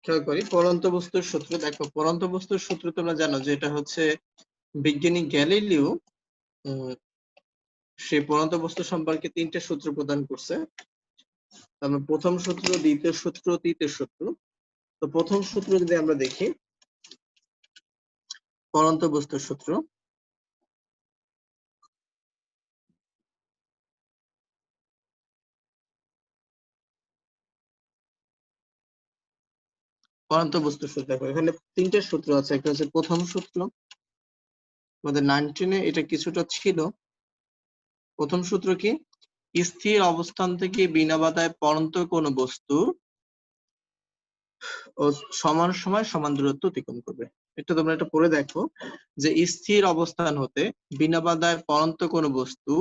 খেয়াল করি পরন্ত বস্তুর সূত্র। দেখো পরন্ত বস্তুর সূত্র তোমরা জানো যে এটা হচ্ছে বিজ্ঞানী গ্যালিলিও সে পরন্ত বস্তু সম্পর্কে 3টে সূত্র প্রদান করছে। আমরা প্রথম সূত্র, দ্বিতীয় সূত্র, তৃতীয় সূত্র। তো প্রথম সূত্র যদি আমরা দেখি, পরন্ত বস্তুর সূত্র। পরন্ত বস্তুর সূত্র দেখো এখানে 3টে সূত্র আছে। একটা হচ্ছে প্রথম সূত্র, আমাদের 19-এ এটা কিছুটা ছিল। প্রথম সূত্র কি? স্থির অবস্থান থেকে বিনা বাধায় পরন্ত কোন বস্তু ও সমান সময় সমান দূরত্ব অতিক্রম করবে। এটা তোমরা এটা পড়ে দেখো যে স্থির অবস্থান হতে বিনা বাধায় পরন্ত কোন বস্তু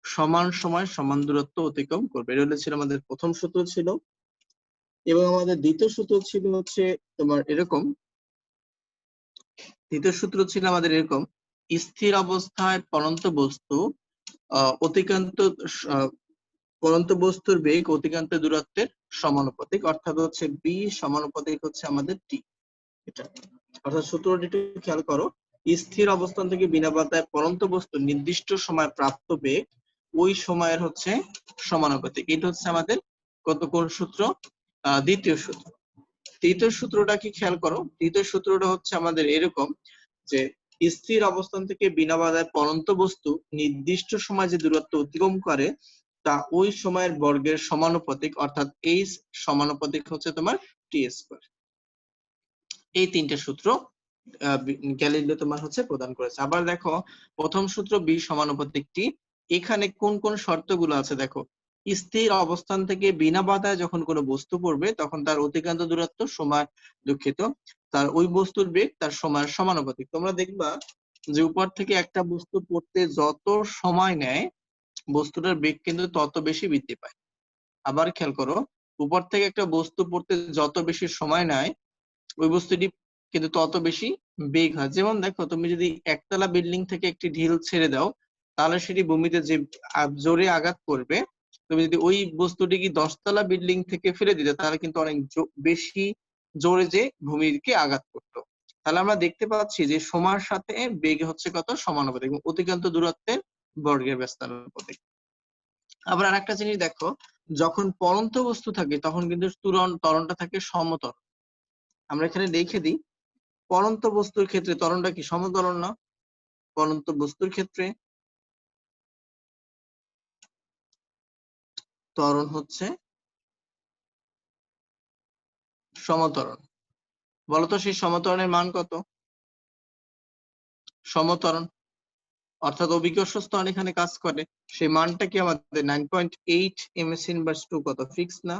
সমান সময় সমান দূরত্ব অতিক্রম করবে। এটা ছিল আমাদের প্রথম সূত্র ছিল। এবং আমাদের দ্বিতীয় সূত্র ছিল হচ্ছে তোমার এরকম, দ্বিতীয় সূত্র ছিল আমাদের এরকম, স্থির অবস্থায় পরন্ত বস্তু অতিক্রান্ত পরন্ত বস্তুর বেগ অতিক্রান্ত দূরত্বের সমানুপাতিক, অর্থাৎ হচ্ছে বি সমানুপাতিক হচ্ছে আমাদের টি। এটা অর্থাৎ সূত্রটি একটু খেয়াল করো, স্থির অবস্থান থেকে বিনা বাধায় পরন্ত বস্তু নির্দিষ্ট সময় প্রাপ্ত বেগ ওই সময়ের হচ্ছে সমানুপাতিক। এটা হচ্ছে আমাদের কোন সূত্র? দ্বিতীয় সূত্র। তৃতীয় সূত্রটা কি খেয়াল করো, তৃতীয় সূত্রটা হচ্ছে আমাদের এরকম যে স্থির অবস্থান থেকে বিনা বাধায় পরন্ত বস্তু নির্দিষ্ট সময় যে দূরত্ব অতিক্রম করে তা ওই সময়ের বর্গের সমানুপাতিক, অর্থাৎ এইচ সমানুপাতিক হচ্ছে তোমার টি স্কয়ার। এই 3টে সূত্র গ্যালিলিও তোমার হচ্ছে প্রদান করেছে। আবার দেখো প্রথম সূত্র বি সমানুপাতিক টি, এখানে কোন কোন শর্তগুলো আছে দেখো। স্থির অবস্থান থেকে বিনা বাধায় যখন কোনো বস্তু পড়বে তখন তার অতিক্রান্ত দূরত্ব সময়, দুঃখিত, তার ওই বস্তুর বেগ তার সময়ের সমানুপাতিক। তোমরা দেখবা যে উপর থেকে একটা বস্তু পড়তে যত সময় নেয় বস্তুটার বেগ কিন্তু তত বেশি বৃদ্ধি পায়। আবার খেয়াল করো, উপর থেকে একটা বস্তু পড়তে যত বেশি সময় নেয় ওই বস্তুটি কিন্তু তত বেশি বেগ হয়। যেমন দেখো তুমি যদি একতলা বিল্ডিং থেকে একটি ঢিল ছেড়ে দাও তাহলে সেটি ভূমিতে যে জোরে আঘাত করবে, তুমি যদি ওই বস্তুটি কি 10তলা বিল্ডিং থেকে ফেলে দিতে তাহলে কিন্তু অনেক বেশি জোরে যে ভূমিকে আঘাত করতো। তাহলে আমরা দেখতে পাচ্ছি যে সময়ের সাথে বেগ হচ্ছে কত সমানুপাতিক এবং অতিক্রান্ত দূরত্বের বর্গের ব্যস্তানুপাতিক। আবার আরেকটা জিনিস দেখো, যখন পরন্ত বস্তু থাকে তখন কিন্তু ত্বরণটা থাকে সমতল। আমরা এখানে লিখে দিই, পরন্ত বস্তুর ক্ষেত্রে ত্বরণটা কি সমতরণ না? পরন্ত বস্তুর ক্ষেত্রে ত্বরণ হচ্ছে সমতরণ। বলতো সেই সমতরণের মান কত? সমতরণ অর্থাৎ অভিকর্ষ ত্বরণ এখানে কাজ করে, সেই মানটা কি আমাদের 9.8 ms/2 কত ফিক্স না?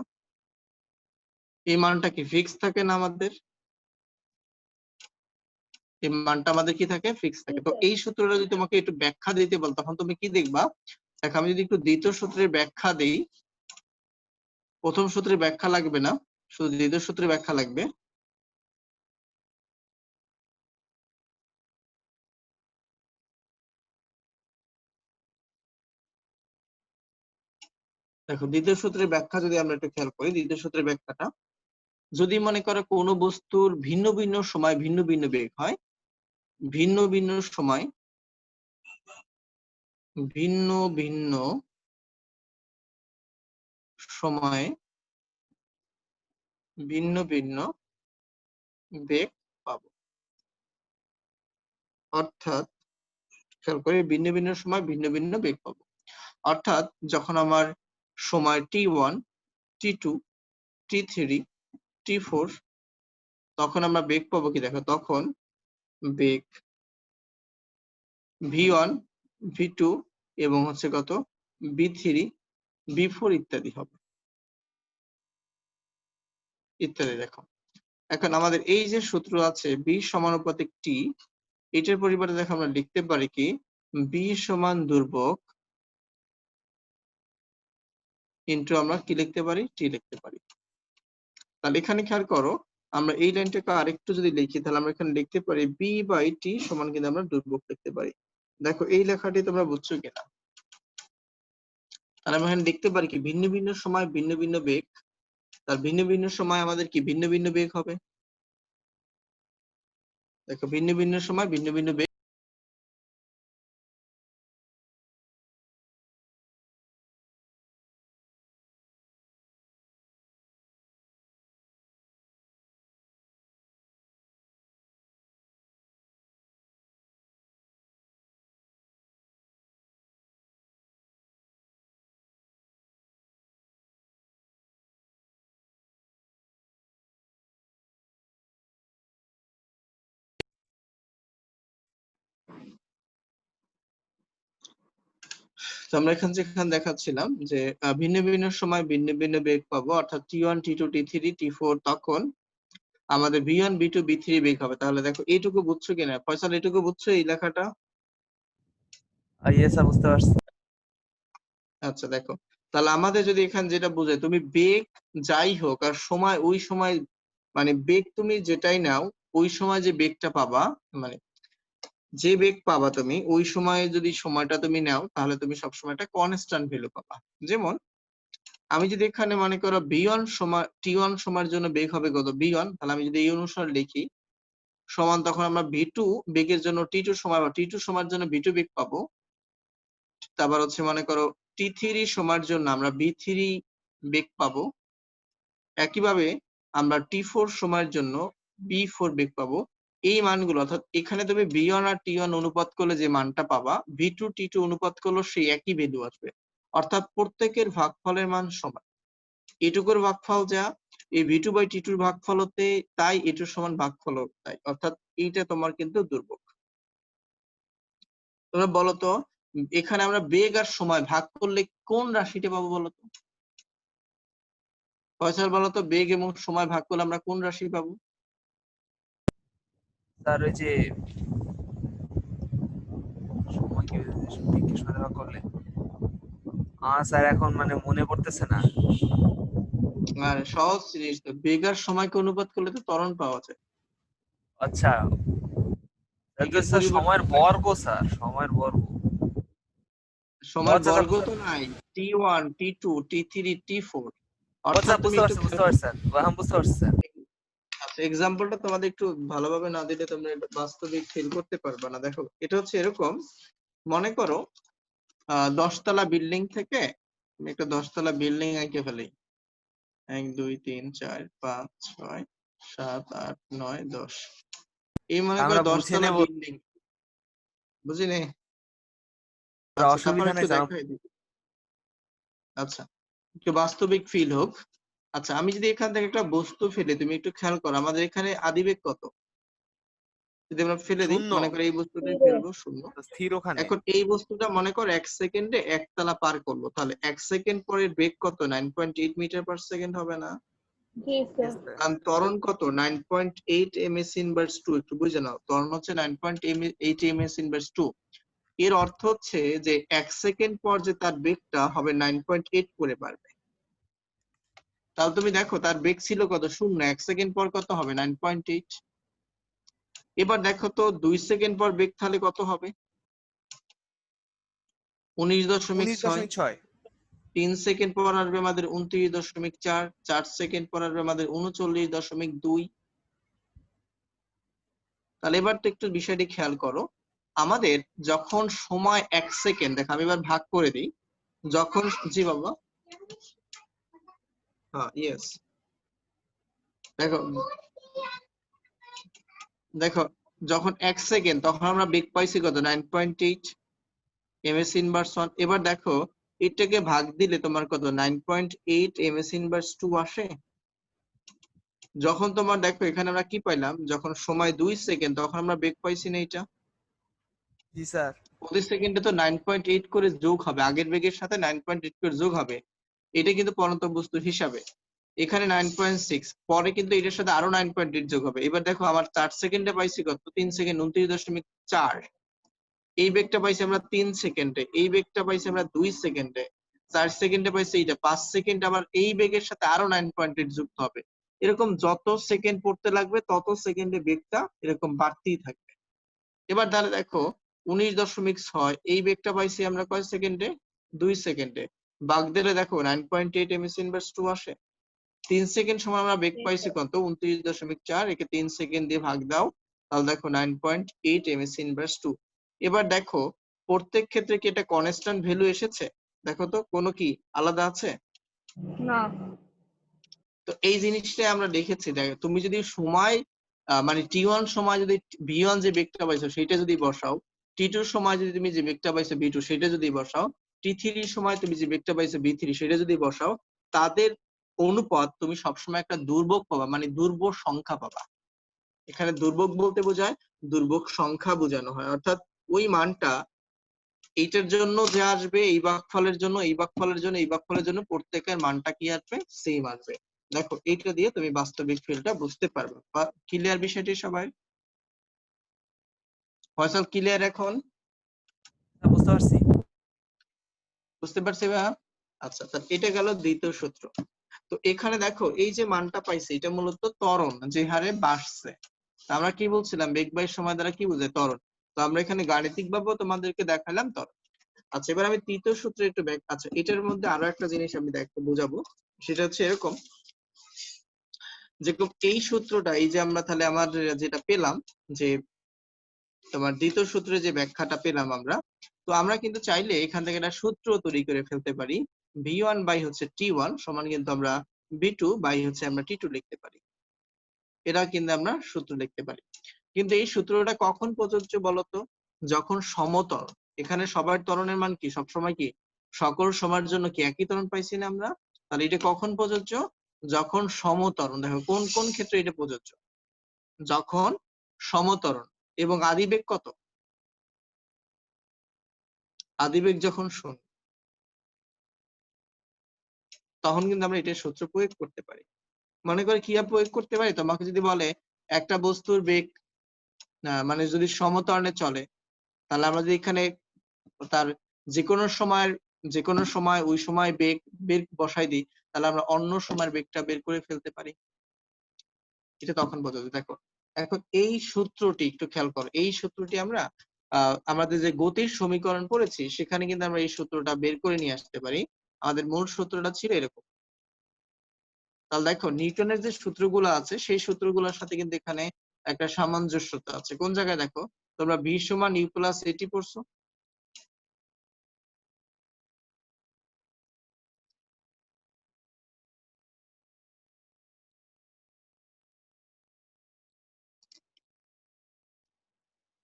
এই মানটা কি ফিক্স থাকে না আমাদের? এই মানটা আমাদের কি থাকে? ফিক্স থাকে। তো এই সূত্রটা যদি তোমাকে একটু ব্যাখ্যা দিতে বল তখন তুমি কি দেখবা? দেখো আমি যদি একটু দ্বিতীয় সূত্রের ব্যাখ্যা দেই, প্রথম সূত্রের ব্যাখ্যা লাগবে না, শুধু দ্বিতীয় সূত্রের ব্যাখ্যা লাগবে। দেখো দ্বিতীয় সূত্রের ব্যাখ্যা যদি আমরা একটু খেয়াল করি, দ্বিতীয় সূত্রের ব্যাখ্যাটা, যদি মনে করো কোনো বস্তুর ভিন্ন ভিন্ন সময় ভিন্ন ভিন্ন বেগ হয়, ভিন্ন ভিন্ন সময় ভিন্ন ভিন্ন সময়ে ভিন্ন ভিন্ন বেগ পাবো। অর্থাৎ খেয়াল করি ভিন্ন ভিন্ন সময় ভিন্ন ভিন্ন বেগ পাবো। অর্থাৎ যখন আমার সময় t1, t2, t3, t4, তখন আমরা বেগ পাবো কি দেখো, তখন বেগ v1, v2 এবং হচ্ছে কত v3, v4 ইত্যাদি হবে ইত্যাদি। দেখো এখন আমাদের এই যে সূত্র আছে b সমানুপাতিক t, এটার পরিবর্তে দেখো আমরা লিখতে পারি কি b সমান দুর্বক ইন্টু আমরা কি লিখতে পারি, t লিখতে পারি। তাহলে এখানে খেয়াল করো, আমরা এই লাইনটাকে আরেকটু যদি লিখি তাহলে আমরা এখানে লিখতে পারি b/t সমান কিন্তু আমরা দুর্বক লিখতে পারি। দেখো এই লেখাটি তোমরা বুঝছো কিনা? তাহলে আমরা এখানে লিখতে পারি কি ভিন্ন ভিন্ন সময় ভিন্ন ভিন্ন বেগ তার ভিন্ন ভিন্ন সময় আমাদের কি ভিন্ন ভিন্ন বেগ হবে। দেখো ভিন্ন ভিন্ন সময় ভিন্ন ভিন্ন বেগ। তো আমরা যেখানে দেখাচ্ছিলাম যে ভিন্ন ভিন্ন সময় ভিন্ন ভিন্ন বেগ পাবো, অর্থাৎ T1 T2 T3 T4, তখন আমাদের V1 V2 V3 বেগ হবে। তাহলে দেখো এইটুকু বুঝছো কিনা ফয়সাল, এইটুকু বুঝছো এই লেখাটা? ইয়েস স্যার, বুঝতে পারছি। আচ্ছা দেখো, তাহলে আমাদের যদি এখানে যেটা বুঝে, তুমি বেগ যাই হোক আর সময় ওই সময়, মানে বেগ তুমি যেটাই নাও ওই সময় যে বেগটা পাবা, মানে যে বেগ পাবা তুমি ওই সময়ে যদি সময়টা তুমি নাও তাহলে তুমি সবসময় একটা কনস্ট্যান্ট ভ্যালু পাবা। যেমন আমি যদি এখানে মনে করো V1 সময় T1 সময়ের জন্য বেগ হবে কত V1, তাহলে আমি যদি এই অনুসারে লিখি সমান, তখন আমরা V2 বেগের জন্য T2 সময় বা T2 সময়ের জন্য V2 বেগ পাবো। তারপর হচ্ছে মনে করো T3 সময়ের জন্য আমরা V3 বেগ পাবো। একইভাবে আমরা T4 সময়ের জন্য B4 বেগ পাবো। এই মানগুলো অর্থাৎ এখানে তুমি V1 আর T1 অনুপাত করলে যে মানটা পাবা, V2 T2 অনুপাত করলে সেই একই ভ্যালু আসবে। অর্থাৎ প্রত্যেকের ভাগফলের মান সমান। এটুকুর ভাগফল যা এই V2 বাই T2 এর ভাগফল হতে তাই এটুর সমান ভাগফল তাই, অর্থাৎ এইটা তোমার কিন্তু দুর্ভোগ। তোমরা বলো তো এখানে আমরা বেগ আর সময় ভাগ করলে কোন রাশিটা পাবো বলো তো? ফয়সাল বলো তো, বেগ এবং সময় ভাগ করলে আমরা কোন রাশি পাবো? স্যার ওই যে সময় কি দিকে সন্দেহ করলে স্যার এখন মানে মনে পড়তেছে না। আর সহজ জিনিস তো, বেগ আর সময়কে অনুপাত করলে তো ত্বরণ পাওয়া যায়। আচ্ছা, বেগের স্যার পরিবর্তন সময়ের বর্গ, স্যার সময়ের বর্গ। সময়ের আচ্ছা বর্গ স্যার, তো নাই, T1 T2 T3 T4। আচ্ছা অর্থাৎ তুমি বুঝতে একটু পারছি, বুঝতে খেয়াল পারছি করো। স্যার, এখন বুঝতে পারছি স্যার। আচ্ছা এক্সাম্পলটা তোমাদের একটু ভালোভাবে না দিলে তোমরা এটা বাস্তবিক ফিল করতে পারবে না। দেখো এটা হচ্ছে এরকম, মনে করো 10 তলা বিল্ডিং থেকে আমি একটা 10 তলা বিল্ডিং এঁকে ফেলি। 1 2 3 4 5 6 7 8 9 10। এই মনে করো আমরা বুঝে 10 তলা নেব, বিল্ডিং, বুঝিনি? আচ্ছা তারপর অসুবিধা একটু নেই স্যার। দেখাই দিই। আচ্ছা একটু বাস্তবিক ফিল হোক। আচ্ছা আমি যদি এখান থেকে একটা বস্তু ফেলে, তুমি একটু খেয়াল করো আমাদের এখানে আদিবেগ কত? যদি আমরা ফেলে দিই, শূন্য, মনে করো এই বস্তুটাই ফেলবো, শূন্য। স্থির ওখানে। এখন এই বস্তুটা মনে করো 1 সেকেন্ডে 1 তলা পার করলো, তাহলে 1 সেকেন্ড পরের বেগ কত? 9.8 মিটার পার সেকেন্ড হবে না? জি স্যার। Yes, sir. আর ত্বরণ কত? 9.8 ms ইনভার্স 2। একটু বুঝে নাও, ত্বরণ হচ্ছে 9.8 ms ইনভার্স 2। এর অর্থ হচ্ছে যে 1 সেকেন্ড পর যে তার বেগটা হবে 9.8 করে বাড়বে। তাহলে তুমি দেখো তার বেগ ছিল কত? শূন্য। 1 সেকেন্ড পর কত হবে? 9.8। এবার দেখো তো 2 সেকেন্ড পর বেগ তাহলে কত হবে? 19.6। 19.6। 3 সেকেন্ড পর আসবে আমাদের 29.4। 4 সেকেন্ড পর আসবে আমাদের 39.2। তাহলে এবার তো একটু বিষয়টি খেয়াল করো, আমাদের যখন সময় 1 সেকেন্ড, দেখো আমি এবার ভাগ করে দিই। যখন, জি বাবা, হ্যাঁ ইয়েস, দেখো দেখো যখন 1 সেকেন্ড তখন আমরা বেগ পাইছি কত? 9.8 ms ইনভার্স 1। এবার দেখো এটাকে ভাগ দিলে তোমার কত? 9.8 ms ইনভার্স 2 আসে। যখন তোমার দেখো এখানে আমরা কি পাইলাম, যখন সময় 2 সেকেন্ড তখন আমরা বেগ পাইছি না এটা? জি স্যার। প্রতি সেকেন্ডে তো 9.8 করে যোগ হবে, আগের বেগের সাথে 9.8 করে যোগ হবে। এটা কিন্তু পরন্ত বস্তুর হিসাবে। এখানে 9.6, পরে কিন্তু এটার সাথে আরো 9.8 যোগ হবে। এবার দেখো আমার 4 সেকেন্ডে পাইছি কত? 3 সেকেন্ড 29.4। এই বেগটা পাইছি আমরা 3 সেকেন্ডে, এই বেগটা পাইছি আমরা 2 সেকেন্ডে, 4 সেকেন্ডে পাইছি এইটা, 5 সেকেন্ড আবার এই বেগের সাথে আরো 9.8 যুক্ত হবে। এরকম যত সেকেন্ড পড়তে লাগবে তত সেকেন্ডে বেগটা এরকম বাড়তেই থাকবে। এবার তাহলে দেখো 19.6 এই বেগটা পাইছি আমরা কয় সেকেন্ডে? 2 সেকেন্ডে। ভাগ দিলে দেখো 9.8 ms ইনভার্স 2 আসে। 3 সেকেন্ড সময় আমরা বেগ পাইছি কত 29.4, একে 3 সেকেন্ড দিয়ে ভাগ দাও, তাহলে দেখো 9.8 ms ইনভার্স 2। এবার দেখো প্রত্যেক ক্ষেত্রে কি এটা কনস্ট্যান্ট ভ্যালু এসেছে? দেখো তো কোনো কি আলাদা আছে? না। তো এই জিনিসটাই আমরা দেখেছি। দেখো তুমি যদি সময় মানে t1 সময় যদি v1 যে বেগটা পাইছো সেটা যদি বসাও, t2 সময় যদি তুমি যে বেগটা পাইছো v2 সেটা যদি বসাও, t3 সময় তুমি যে বেগটা পাইছো v3 সেটা যদি বসাও, তাদের অনুপাত তুমি সবসময় একটা দুর্ভোগ পাবা, মানে দুর্ভোগ সংখ্যা পাবা। এখানে দুর্ভোগ বলতে বোঝায় দুর্ভোগ সংখ্যা বোঝানো হয়, অর্থাৎ ওই মানটা এইটার জন্য যে আসবে, এই ভাগফলের জন্য, এই ভাগফলের জন্য, এই ভাগফলের জন্য প্রত্যেকের মানটা কি আসবে? সেম আসবে। দেখো এইটা দিয়ে তুমি বাস্তবিক ফিল্ডটা বুঝতে পারবে। ক্লিয়ার বিষয়টি সবাই? ফয়সাল ক্লিয়ার এখন? বুঝতে পারছি। বুঝতে পারছি ভাইয়া? আচ্ছা, তাহলে এটা গেল দ্বিতীয় সূত্র। তো এখানে দেখো এই যে মানটা পাইছে এটা মূলত ত্বরণ যে হারে বাড়ছে। আমরা কি বলছিলাম বেগ বাই সময় দ্বারা কি বোঝায়? ত্বরণ। তো আমরা এখানে গাণিতিক ভাবেও তোমাদেরকে দেখালাম ত্বরণ। আচ্ছা, এবার আমি তৃতীয় সূত্রে একটু আচ্ছা এটার মধ্যে আরো একটা জিনিস আমি বুঝাবো, সেটা হচ্ছে এরকম যে এই সূত্রটা, এই যে আমরা তাহলে আমার যেটা পেলাম যে তোমার দ্বিতীয় সূত্রে যে ব্যাখ্যাটা পেলাম আমরা, তো আমরা কিন্তু চাইলে এখান থেকে একটা সূত্র তৈরি করে ফেলতে পারি। v1 বাই হচ্ছে t1 সমান কিন্তু আমরা v2 বাই হচ্ছে আমরা t2 লিখতে পারি। এটা কিন্তু আমরা সূত্র লিখতে পারি। কিন্তু এই সূত্রটা কখন প্রযোজ্য বলতো? যখন সমতল। এখানে সবার ত্বরণের মান কি সবসময় কি সকল সময়ের জন্য কি একই ত্বরণ পাইছি না আমরা? তাহলে এটা কখন প্রযোজ্য? যখন সমত্বরণ। দেখো কোন কোন ক্ষেত্রে এটা প্রযোজ্য? যখন সমত্বরণ এবং আদিবেগ কত? আদিবেগ যখন 0, তখন কিন্তু আমরা এটার সূত্র প্রয়োগ করতে পারি। মনে করে কিভাবে প্রয়োগ করতে পারি? তোমাকে যদি বলে একটা বস্তুর বেগ মানে যদি সমত্বরণে চলে, তাহলে আমরা যদি এখানে তার যে কোনো সময় ওই সময় বেগ বসাই দিই, তাহলে আমরা অন্য সময়ের বেগটা বের করে ফেলতে পারি। এটা তখন বোঝাবে। দেখো এখন এই সূত্রটি একটু খেয়াল করো, এই সূত্রটি আমরা আমাদের যে গতির সমীকরণ পড়েছি সেখানে কিন্তু আমরা এই সূত্রটা বের করে নিয়ে আসতে পারি। আমাদের মূল সূত্রটা ছিল এরকম। তাহলে দেখো নিউটনের যে সূত্রগুলো আছে সেই সূত্রগুলোর সাথে কিন্তু এখানে একটা সামঞ্জস্যতা আছে। কোন জায়গায় দেখো তোমরা v সমান u প্লাস এটি পড়ছো?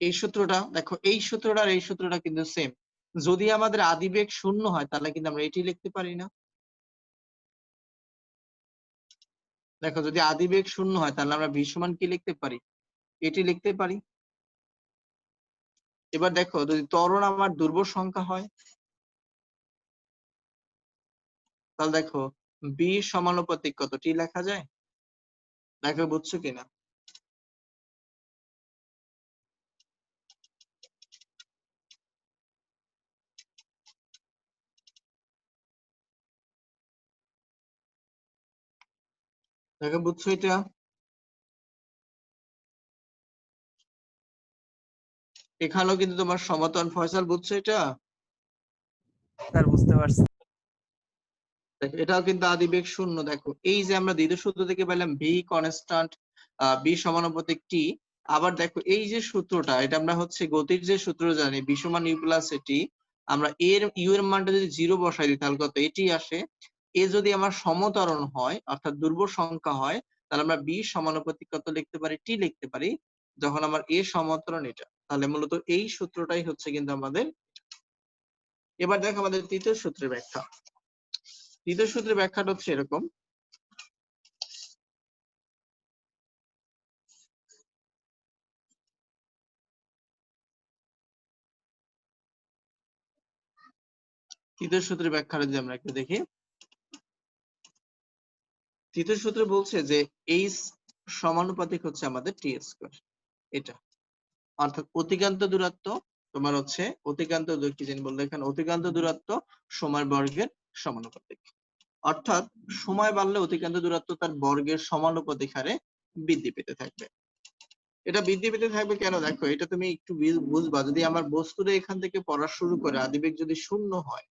এই সূত্রটা দেখো, এই সূত্রটা আর এই সূত্রটা কিন্তু সেম। যদি আমাদের আদিবেগ 0 হয় তাহলে কিন্তু আমরা এটি লিখতে পারি না? দেখো যদি আদিবেগ 0 হয় তাহলে আমরা v সমান কি লিখতে পারি? এটি লিখতে পারি। এবার দেখো যদি ত্বরণ আমার দুর্বল সংখ্যা হয়, তাহলে দেখো b সমানুপাতিক কত টি লেখা যায়? দেখো বুঝছো কিনা? দেখো বুঝছো এটা? এখানেও কিন্তু তোমার সমতল। ফয়সাল বুঝছো এটা? স্যার বুঝতে পারছি। দেখো এটাও কিন্তু আদিবেগ 0। দেখো এই যে আমরা দ্বিতীয় সূত্র থেকে পেলাম v কনস্ট্যান্ট, b সমানুপাতিক t। আবার দেখো এই যে সূত্রটা, এটা আমরা হচ্ছে গতির যে সূত্র জানি v সমান u প্লাস টি। আমরা u এর মানটা যদি 0 বসাই দিই তাহলে কত এটি আসে। এ যদি আমার সমত্বরণ হয় অর্থাৎ দুর্বল সংখ্যা হয়, তাহলে আমরা b সমানুপাতিক কত লিখতে পারি? t লিখতে পারি। যখন আমার a সমত্বরণ এটা, তাহলে মূলত এই সূত্রটাই হচ্ছে কিন্তু আমাদের। এবার দেখো আমাদের তৃতীয় সূত্রের ব্যাখ্যা। তৃতীয় সূত্রের ব্যাখ্যাটা হচ্ছে এরকম। তৃতীয় সূত্রের ব্যাখ্যাটা যদি আমরা একটু দেখি, তৃতীয় সূত্র বলছে যে এইচ সমানুপাতিক হচ্ছে আমাদের টি স্কয়ার। এটা অর্থাৎ অতিক্রান্ত দূরত্ব তোমার হচ্ছে অতিক্রান্ত কি জানি বললো এখানে, অতিক্রান্ত দূরত্ব সময় বর্গের সমানুপাতিক। অর্থাৎ সময় বাড়লে অতিক্রান্ত দূরত্ব তার বর্গের সমানুপাতিক হারে বৃদ্ধি পেতে থাকবে। এটা বৃদ্ধি পেতে থাকবে কেন? দেখো এটা তুমি একটু বুঝবা, যদি আমার বস্তুটা এখান থেকে পড়া শুরু করে আদিবেগ যদি 0 হয়,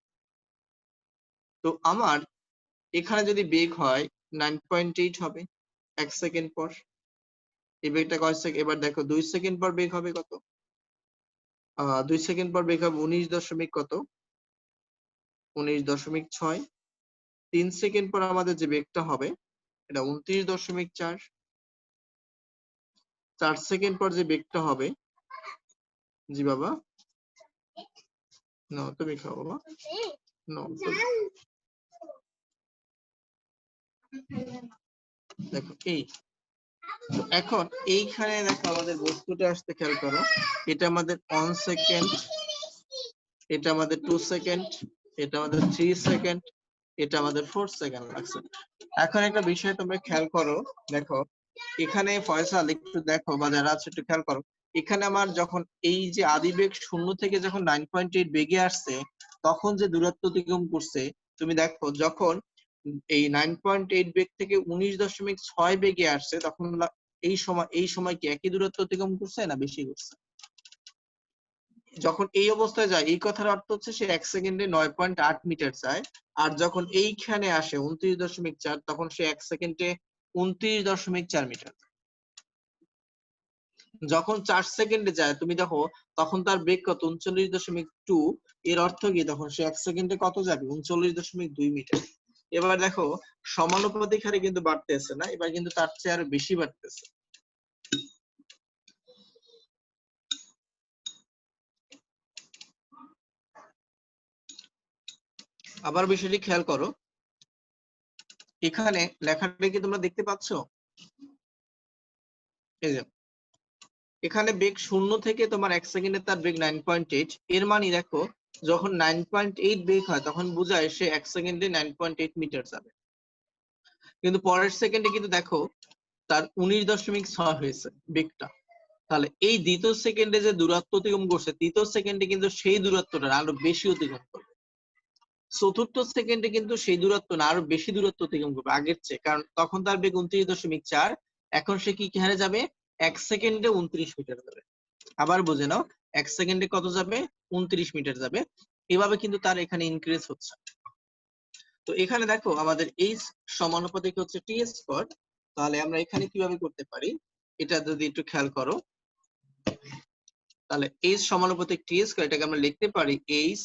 তো আমার এখানে যদি বেগ হয় 9.8 হবে 1 সেকেন্ড পর। এই বেগটা কয় সেকেন্ড? এবার দেখো 2 সেকেন্ড পর বেগ হবে কত? 2 সেকেন্ড পর বেগ হবে 19 দশমিক কত? 19.6। 3 সেকেন্ড পর আমাদের যে বেগটা হবে এটা 29.4। 4 সেকেন্ড পর যে বেগটা হবে, জি বাবা, নাও তুমি খাও বাবা, নাও দেখো এই। তো এখন এইখানে দেখো আমাদের বস্তুটা আসতে খেয়াল করো, এটা আমাদের 1 সেকেন্ড, এটা আমাদের 2 সেকেন্ড, এটা আমাদের 3 সেকেন্ড, এটা আমাদের 4 সেকেন্ড লাগছে। এখন একটা বিষয় তোমরা খেয়াল করো, দেখো এখানে ফয়সাল একটু দেখো বা যারা আছে একটু খেয়াল করো, এখানে আমার যখন এই যে আদি বেগ 0 থেকে যখন 9.8 বেগে আসছে তখন যে দূরত্ব অতিক্রম করছে, তুমি দেখো যখন এই 9.8 বেগ থেকে 19.6 বেগে আসছে তখন এই সময় কি একই দূরত্ব অতিক্রম করছে না বেশি করছে? যখন এই অবস্থায় যায় এই কথার অর্থ হচ্ছে সে 1 সেকেন্ডে 9.8 মিটার যায়। আর যখন এইখানে আসে 29.4 তখন সে 1 সেকেন্ডে 29.4 মিটার। যখন 4 সেকেন্ডে যায় তুমি দেখো তখন তার বেগ কত? 39.2। এর অর্থ কি তখন সে 1 সেকেন্ডে কত যাবে? 39.2 মিটার। এবার দেখো সমানুপাতিক হারে কিন্তু বাড়তেছে না, এবার কিন্তু তার চেয়ে আরো বেশি বাড়তেছে। আবার বিষয়টি খেয়াল করো, এখানে লেখাটা কি তোমরা দেখতে পাচ্ছ? এই যে এখানে বেগ 0 থেকে তোমার 1 সেকেন্ডে তার বেগ 9.8। এর মানে দেখো যখন 9.8 বেগ হয় তখন বোঝায় সে 1 সেকেন্ডে 9.8 মিটার যাবে। কিন্তু পরের সেকেন্ডে কিন্তু দেখো তার 19.6 হয়েছে বেগটা। তাহলে এই দ্বিতীয় সেকেন্ডে যে দূরত্ব অতিক্রম করছে তৃতীয় সেকেন্ডে কিন্তু সেই দূরত্বটা আরো বেশি অতিক্রম করবে। চতুর্থ সেকেন্ডে কিন্তু সেই দূরত্ব না আরো বেশি দূরত্ব অতিক্রম করবে আগের চেয়ে, কারণ তখন তার বেগ 29.4, এখন সে কি হারে যাবে? 1 সেকেন্ডে 29 মিটার যাবে। আবার বুঝে নাও, 1 সেকেন্ডে কত যাবে? 29 মিটার যাবে। এভাবে কিন্তু তার এখানে ইনক্রিজ হচ্ছে। তো এখানে দেখো আমাদের এই সমানুপাতিক হচ্ছে টি স্কয়ার। তাহলে আমরা এখানে কিভাবে করতে পারি এটা যদি একটু খেয়াল করো, তাহলে এইচ সমানুপাতিক টি স্কয়ার, এটাকে আমরা লিখতে পারি এইচ,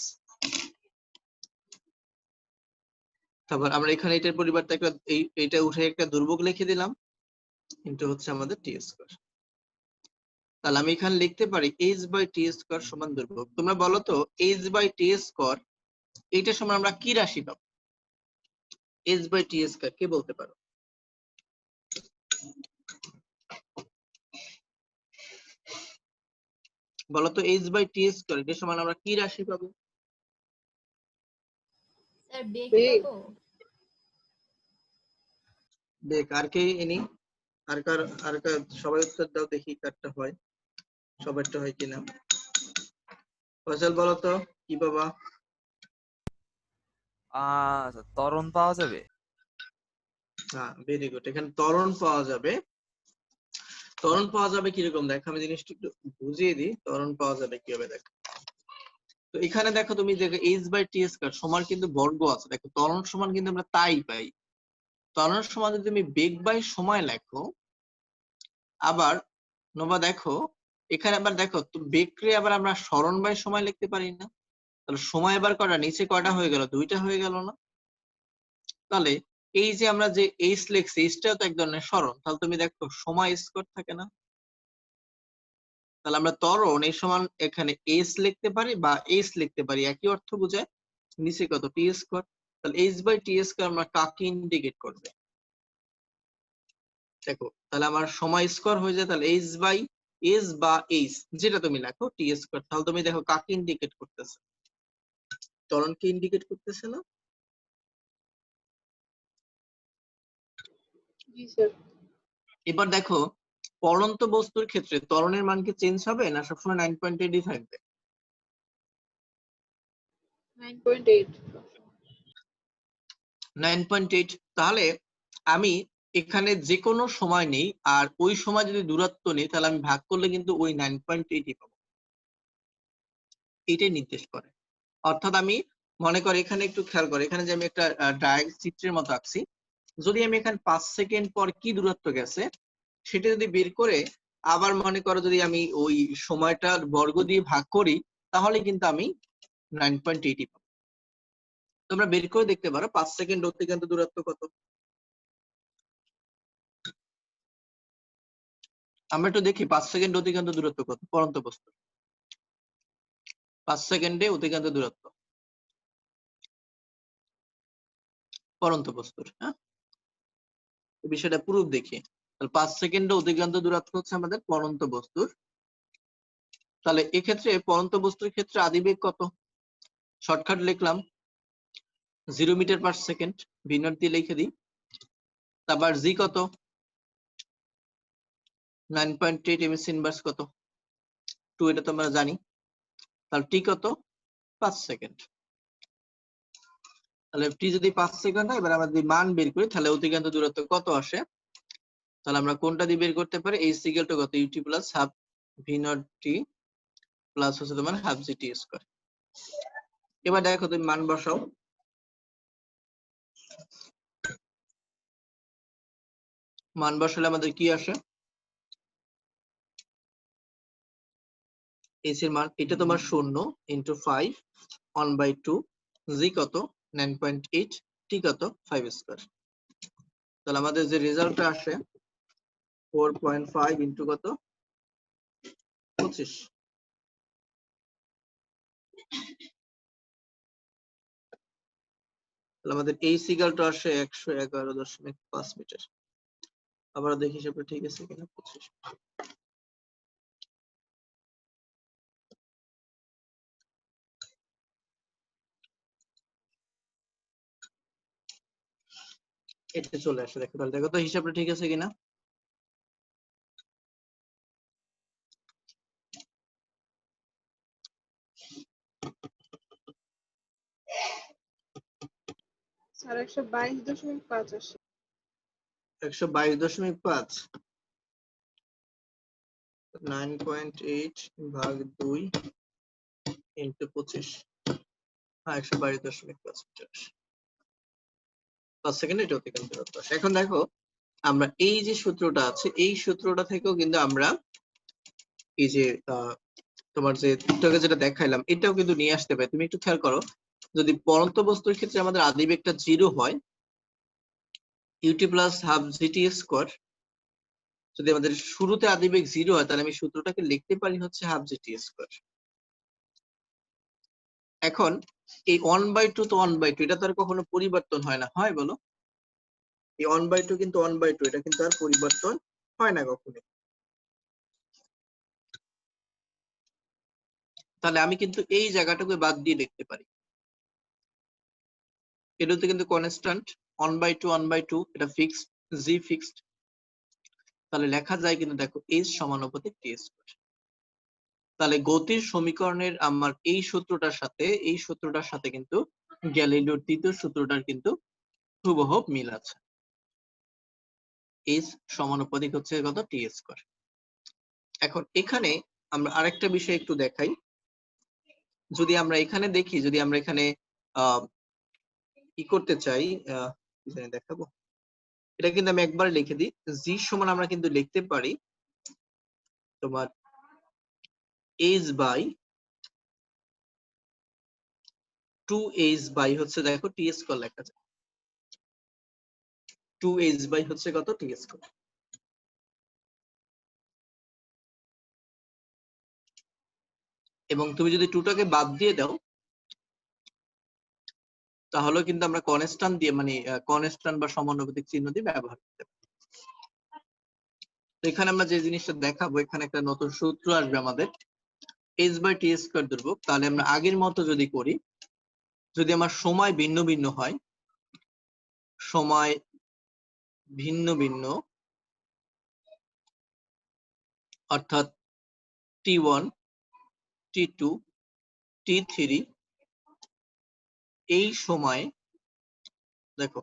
তারপর আমরা এখানে এটার পরিবর্তে একটা এইটা উঠে একটা ধ্রুবক লিখে দিলাম, কিন্তু হচ্ছে আমাদের টি স্কয়ার। তাহলে আমি এখানে লিখতে পারি এইচ বাই টি স্কয়ার সমান ধ্রুবক। তোমরা বলো তো এইচ বাই টি স্কয়ার এইটা সমান আমরা কি রাশি পাবো? এইচ বাই টি স্কয়ার কে বলতে পারো? বলতো এইচ বাই টি স্কয়ার এর সমান আমরা কি রাশি পাবো? স্যার বেগ পাবো। দেখ আর কে এনি, আর কার সবাই উত্তর দাও দেখি কারটা হয়, সবারটা হয় কিনা। ফয়সাল বলো তো কি বাবা? ত্বরণ পাওয়া যাবে। হ্যাঁ ভেরি গুড, এখানে ত্বরণ পাওয়া যাবে। ত্বরণ পাওয়া যাবে কিরকম দেখো, আমি জিনিসটা একটু বুঝিয়ে দিই ত্বরণ পাওয়া যাবে কিভাবে। দেখো তো এখানে দেখো তুমি দেখো এইচ বাই টি স্কয়ার সমান কিন্তু বর্গ আছে, দেখো ত্বরণ সমান কিন্তু আমরা তাই পাই। ত্বরণ সমান যদি তুমি বেগ বাই সময় লেখো, আবার নোবা দেখো এখানে আবার দেখো তো বেগকে আবার আমরা সরণ বাই সময় লিখতে পারি না? তাহলে সময় এবার কয়টা? নিচে কয়টা হয়ে গেল? দুইটা হয়ে গেল না? তাহলে এই যে আমরা যে এইচ লিখছি এইচটাও তো এক ধরনের সরণ, তাহলে তুমি দেখো সময় স্কয়ার থাকে না? তাহলে আমরা ত্বরণ এই সমান এখানে এইচ লিখতে পারি বা এইচ লিখতে পারি, একই অর্থ বোঝায়। নিচে কত? টি স্কয়ার। তাহলে এইচ বাই টি স্কয়ার আমরা কাকে ইন্ডিকেট করবে? দেখো তাহলে আমার সময় স্কয়ার হয়ে যায়, তাহলে এইচ বাই এস বা এইচ যেটা তুমি লেখো টি স্কয়ার, তাহলে তুমি দেখো কাকে ইন্ডিকেট করতেছে? ত্বরণকে ইন্ডিকেট করতেছে না? জি স্যার। এবার দেখো পড়ন্ত বস্তুর ক্ষেত্রে ত্বরণের মান কি চেঞ্জ হবে না সবসময় 9.8 থাকবে? 9.8। 9.8। তাহলে আমি এখানে যে কোনো সময় নেই আর ওই সময় যদি দূরত্ব নেই তাহলে আমি ভাগ করলে কিন্তু ওই 9.8 পাবো। এটাই নির্দেশ করে। অর্থাৎ আমি মনে করি এখানে একটু খেয়াল করে, এখানে যে আমি একটা চিত্রের মতো আঁকছি, যদি আমি এখানে 5 সেকেন্ড পর কি দূরত্ব গেছে সেটা যদি বের করে আবার মনে করো যদি আমি ওই সময়টার বর্গ দিয়ে ভাগ করি তাহলে কিন্তু আমি 9.80 পাবো। তোমরা বের করে দেখতে পারো 5 সেকেন্ড অতিক্রান্ত দূরত্ব কত। আমরা একটু দেখি 5 সেকেন্ড অতিক্রান্ত দূরত্ব কত পড়ন্ত বস্তুর। 5 সেকেন্ডে অতিক্রান্ত দূরত্ব পড়ন্ত বস্তুর। হ্যাঁ, বিষয়টা প্রুফ দেখি। তাহলে 5 সেকেন্ডে অতিক্রান্ত দূরত্ব হচ্ছে আমাদের পড়ন্ত বস্তুর। তাহলে এক্ষেত্রে পড়ন্ত বস্তুর ক্ষেত্রে আদিবেগ কত? শর্টকাট লিখলাম 0 মিটার পার সেকেন্ড, ভিনর দিয়ে লিখে দিই। তারপর জি কত? 9.8 এমএস ইনভার্স কত? 2, এটা তো আমরা জানি। তাহলে টি কত? 5 সেকেন্ড। তাহলে টি যদি 5 সেকেন্ড হয়, এবার আমরা যদি মান বের করি তাহলে অতিক্রান্ত দূরত্ব কত আসে? তাহলে আমরা কোনটা দিয়ে বের করতে পারি? এইচ ইকুয়াল টু কত? U t plus half v naught t plus হচ্ছে তোমার হাফ জি টি স্কয়ার। এবার দেখো তুমি মান বসাও। মান বসালে আমাদের কি আসে? এইচ এর মান এটা তোমার 0 ইনটু 5 1/2, জি কত? 9.8, টি কত? 5 স্কয়ার। তাহলে আমাদের যে রেজাল্টটা আসে 4.5 ইনটু কত? 25। তাহলে আমাদের এই সিগালটা আসে 111.5 মিটার। আবার দেখি হিসাবটা ঠিক আছে কিনা। 25। এটা চলে আসে। দেখো তাহলে দেখো তো হিসাবটা ঠিক আছে কিনা। স্যার 122.5 আসে। 122.5 9.8 ভাগ 2 ইনটু 25। হ্যাঁ, 122.5 মিটার। 5 সেকেন্ড এটা অতিক্রান্ত দূরত্ব আসে। এখন দেখো আমরা এই যে সূত্রটা আছে এই সূত্রটা থেকেও কিন্তু আমরা এই যে তোমার যে তোকে যেটা দেখাইলাম এটাও কিন্তু নিয়ে আসতে পারি। তুমি একটু খেয়াল করো, যদি পড়ন্ত বস্তুর ক্ষেত্রে আমাদের আদিবেগটা 0 হয়, u t plus half g t square, যদি আমাদের শুরুতে আদিবেগ 0 হয় তাহলে আমি সূত্রটাকে লিখতে পারি হচ্ছে হাফ জিটি স্কয়ার। এখন এই 1/2 তো 1/2, এটা তো আর কখনো পরিবর্তন হয় না, হয় বলো? এই 1/2 কিন্তু 1/2, এটা কিন্তু আর পরিবর্তন হয় না কখনো। তাহলে আমি কিন্তু এই জায়গাটাকে বাদ দিয়ে লিখতে পারি। এটাতে কিন্তু কনস্ট্যান্ট 1/2 1/2, এটা ফিক্সড, জি ফিক্সড। তাহলে লেখা যায় কিন্তু দেখো এইচ সমানুপাতিক টি স্কয়ার। তাহলে গতির সমীকরণের আমার এই সূত্রটার সাথে কিন্তু গ্যালিলিওর তৃতীয় সূত্রটার কিন্তু হুবহু মিল আছে। এইচ সমানুপাতিক হচ্ছে কত? টি স্কয়ার। এখন এখানে আমরা আরেকটা বিষয় একটু দেখাই। যদি আমরা এখানে দেখি, যদি আমরা এখানে কি করতে চাই, কি জানি দেখাবো, এটা কিন্তু আমি একবার লিখে দিই। জি সমান আমরা কিন্তু লিখতে পারি তোমার এইচ বাই 2h বাই হচ্ছে দেখো টি স্কয়ার লেখা যায়। 2h বাই হচ্ছে কত? টি স্কয়ার। এবং তুমি যদি 2টাকে বাদ দিয়ে দাও তাহলে কিন্তু আমরা কনস্ট্যান্ট দিয়ে মানে কনস্ট্যান্ট বা সমানুপাতিক চিহ্ন দিয়ে ব্যবহার করতে পারি। তো এখানে আমরা যে জিনিসটা দেখাবো, এখানে একটা নতুন সূত্র আসবে আমাদের h বাই টি স্কয়ার ধ্রুবক। তাহলে আমরা আগের মতো যদি করি, যদি আমার সময় ভিন্ন ভিন্ন হয়, সময় ভিন্ন ভিন্ন অর্থাৎ t1 t2 t3, এই সময় দেখো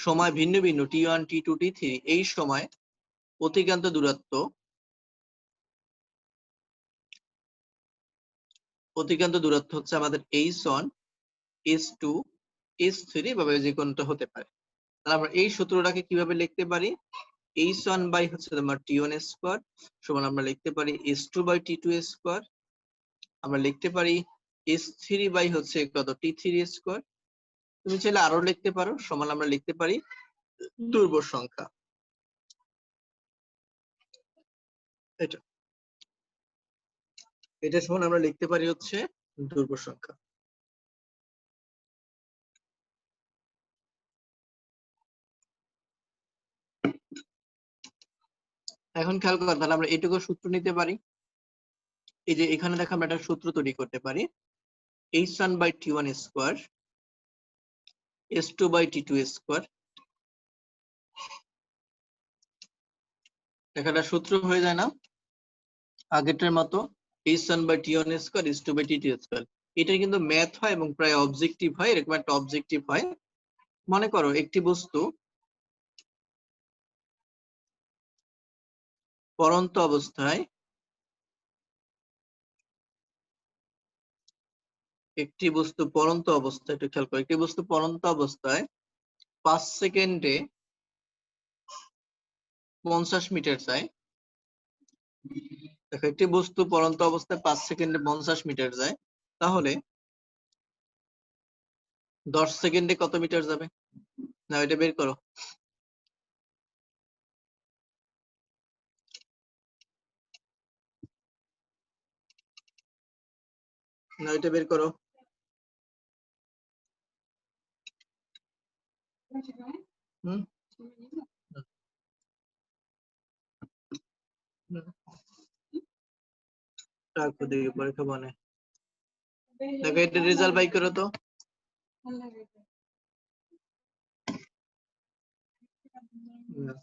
সময় ভিন্ন ভিন্ন t1 t2 t3, এই সময় অতিক্রান্ত দূরত্ব হচ্ছে আমাদের h1 h2 h3 বা যে কোনটা হতে পারে। তাহলে আমরা এই সূত্রটাকে কিভাবে লিখতে পারি? h1 বাই হচ্ছে তোমার t1 স্কয়ার সমান আমরা লিখতে পারি h2 বাই t2 স্কয়ার। আমরা লিখতে পারি h3 বাই হচ্ছে কত t3 স্কয়ার। তুমি চাইলে আরো লিখতে পারো, সমান আমরা লিখতে পারি ধ্রুবক সংখ্যা। এটা এটা সমান আমরা লিখতে পারি হচ্ছে ধ্রুবক সংখ্যা। এখন খেয়াল কর, তাহলে আমরা এটুকু সূত্র নিতে পারি। এই যে এখানে দেখো আমরা একটা সূত্র তৈরি করতে পারি h1 by t1 square h2 by t2 square. একটা সূত্র হয়ে যায় না আগেরটার মতো, h1 by t1 square h2 by t2 square. এটা কিন্তু ম্যাথ হয় এবং প্রায় অবজেক্টিভ হয়, এরকম একটা অবজেক্টিভ হয়। মনে করো একটি বস্তু পড়ন্ত অবস্থায় একটি বস্তু পড়ন্ত অবস্থায় একটু খেয়াল করো, একটি বস্তু পড়ন্ত অবস্থায় 5 সেকেন্ডে 50 মিটার যায়। দেখো একটি বস্তু পড়ন্ত অবস্থায় 5 সেকেন্ডে 50 মিটার যায়, তাহলে 10 সেকেন্ডে কত মিটার যাবে? না এটা বের করো। না এটা বের করো। হুম রাখো দিকে পরীক্ষা বনে। দেখো এটা রেজাল্ট বাই করো তো। না।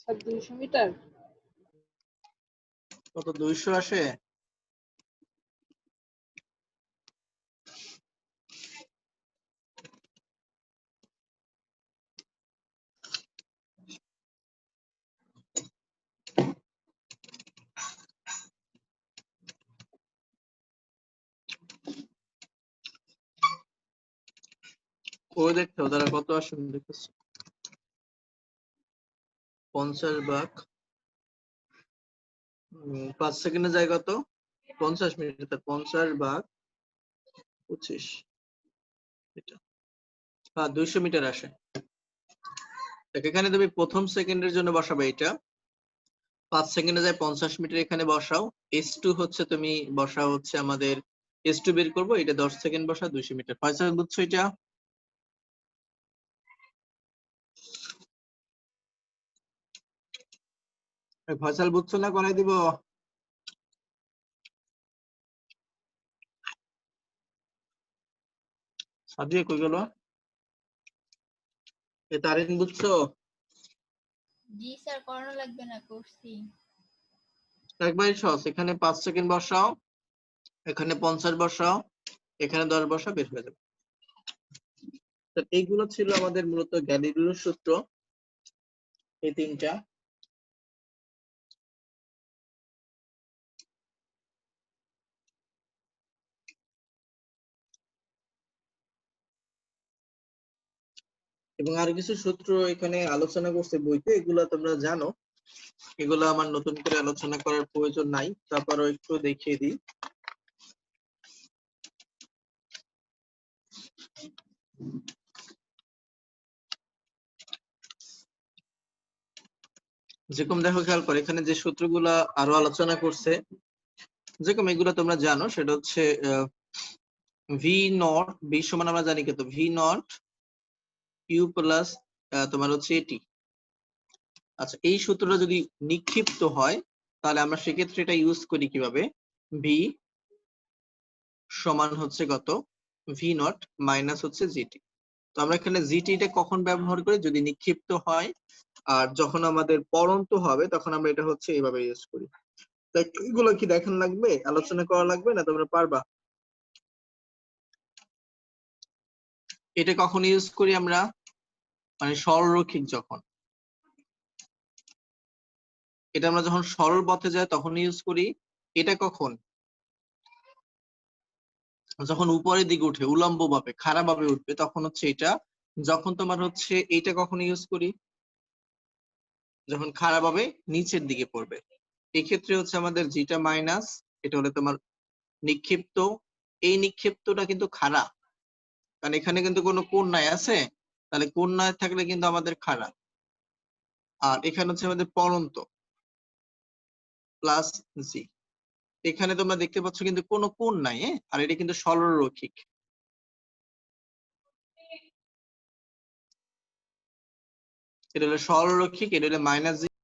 আচ্ছা 200 মিটার। কত 200 আসে? ওই দেখতে তারা কত আসে দেখতেছি 50 ভাগ 5 সেকেন্ডে যায় কত 50 মিনিট, 50 ভাগ 25 এটা। হ্যাঁ 200 মিটার আসে। দেখ এখানে তুমি প্রথম সেকেন্ডের জন্য বসাবে এটা 5 সেকেন্ডে যায় 50 মিটার, এখানে বসাও h2 হচ্ছে তুমি বসাও হচ্ছে আমাদের h2 বের করবো, এটা 10 সেকেন্ড বসা 200 মিটার। ফয়সাল বুঝছো এটা? ফয়সাল বুঝছো না করাই দিব? সাদিয়া কই গেল? এ তারিন বুঝছো? জি স্যার, করানো লাগবে না, করছি। একবারই সহজ, এখানে 5 সেকেন্ড বসাও, এখানে 50 বসাও, এখানে 10 বসা, বের হয়ে যাবে। তো এইগুলো ছিল আমাদের মূলত গ্যালিলিওর সূত্র, এই তিনটা। এবং আরো কিছু সূত্র এখানে আলোচনা করছে বইতে, এগুলা তোমরা জানো, এগুলো আমার নতুন করে আলোচনা করার প্রয়োজন নাই, তারপরও একটু দেখিয়ে দিই। যেরকম দেখো খেয়াল করে এখানে যে সূত্রগুলা আরো আলোচনা করছে, যেরকম এগুলো তোমরা জানো, সেটা হচ্ছে ভি নট বি সমান আমরা জানি কত ভি নট ইউ প্লাস তোমার হচ্ছে এটি, আচ্ছা, এই সূত্রটা যদি নিক্ষিপ্ত হয় তাহলে আমরা সেক্ষেত্রে এটা ইউজ করি কিভাবে? ভি সমান হচ্ছে কত? ভি নট মাইনাস হচ্ছে জিটি। তো আমরা এখানে জিটিটা কখন ব্যবহার করি? যদি নিক্ষিপ্ত হয়, আর যখন আমাদের পড়ন্ত হবে তখন আমরা এটা হচ্ছে এইভাবে ইউজ করি। তো এগুলো কি দেখান লাগবে, আলোচনা করা লাগবে, না তোমরা পারবা? এটা কখন ইউজ করি আমরা? মানে সরলরৈখিক যখন, এটা আমরা যখন সরল পথে যাই তখন ইউজ করি। এটা কখন? যখন উপরের দিকে উঠে, উলম্ব ভাবে খাড়া ভাবে উঠবে তখন হচ্ছে এটা। যখন তোমার হচ্ছে এইটা কখন ইউজ করি? যখন খাড়া ভাবে নিচের দিকে পড়বে। এক্ষেত্রে হচ্ছে আমাদের জিটা মাইনাস, এটা হলো তোমার নিক্ষিপ্ত। এই নিক্ষিপ্তটা কিন্তু খাড়া, কারণ এখানে কিন্তু কোনো কোণ নাই আছে, তাহলে কোণ না থাকলে কিন্তু আমাদের খাড়া। আর এখানে হচ্ছে আমাদের পড়ন্ত প্লাস জি। এখানে তোমরা দেখতে পাচ্ছ কিন্তু কোনো কোণ নাই, আর এটা কিন্তু সরলরৈখিক। এটা হলো সরলরৈখিক, এটা হলো মাইনাস